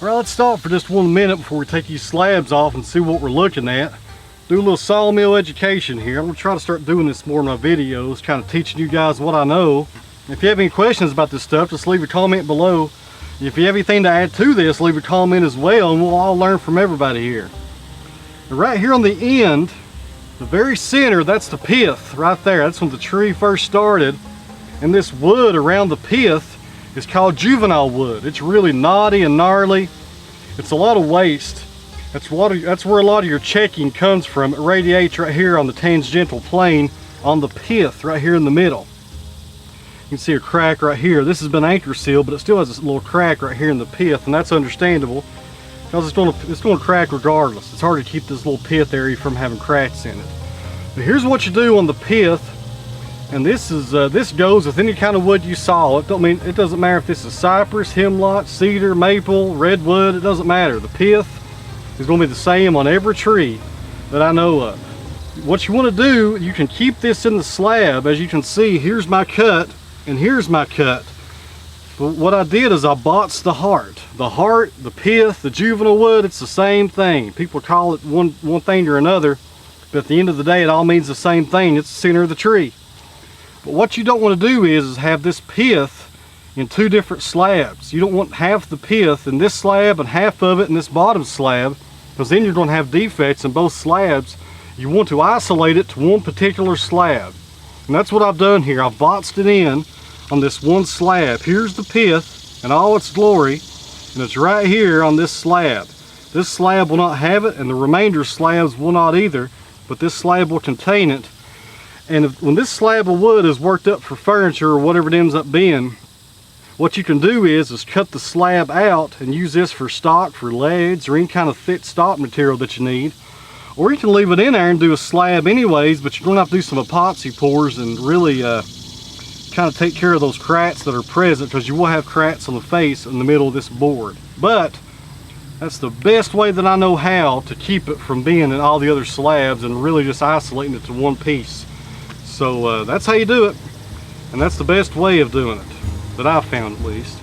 Alright, let's stop for just 1 minute before we take these slabs off and see what we're looking at. Do a little sawmill education here. I'm going to try to start doing this more in my videos, kind of teaching you guys what I know. If you have any questions about this stuff, just leave a comment below. If you have anything to add to this, leave a comment as well, and we'll all learn from everybody here. And right here on the end, the very center, that's the pith right there. That's when the tree first started. And this wood around the pith is called juvenile wood. It's really knotty and gnarly. It's a lot of waste. That's where a lot of your checking comes from. It radiates right here on the tangential plane on the pith right here in the middle. You can see a crack right here. This has been Anchorseal, but it still has a little crack right here in the pith, and that's understandable because it's going to crack regardless. It's hard to keep this little pith area from having cracks in it. But here's what you do on the pith, and this goes with any kind of wood you saw. It doesn't matter if this is cypress, hemlock, cedar, maple, redwood. It doesn't matter. The pith is going to be the same on every tree that I know of. What you want to do, you can keep this in the slab. As you can see, here's my cut and here's my cut. But what I did is I boxed the heart. The heart, the pith, the juvenile wood, it's the same thing. People call it one thing or another, but at the end of the day, it all means the same thing. It's the center of the tree. But what you don't want to do is have this pith in two different slabs. You don't want half the pith in this slab and half of it in this bottom slab, because then you're going to have defects in both slabs. You want to isolate it to one particular slab. And that's what I've done here. I've boxed it in on this one slab. Here's the pith in all its glory, and it's right here on this slab. This slab will not have it, and the remainder slabs will not either, but this slab will contain it. And when this slab of wood is worked up for furniture or whatever it ends up being, what you can do is cut the slab out and use this for stock, for leads, or any kind of thick stock material that you need. Or you can leave it in there and do a slab anyways, but you're going to have to do some epoxy pours and really kind of take care of those cracks that are present, because you will have cracks on the face in the middle of this board. But that's the best way that I know how to keep it from being in all the other slabs and really just isolating it to one piece. So that's how you do it, and that's the best way of doing it that I've found, at least.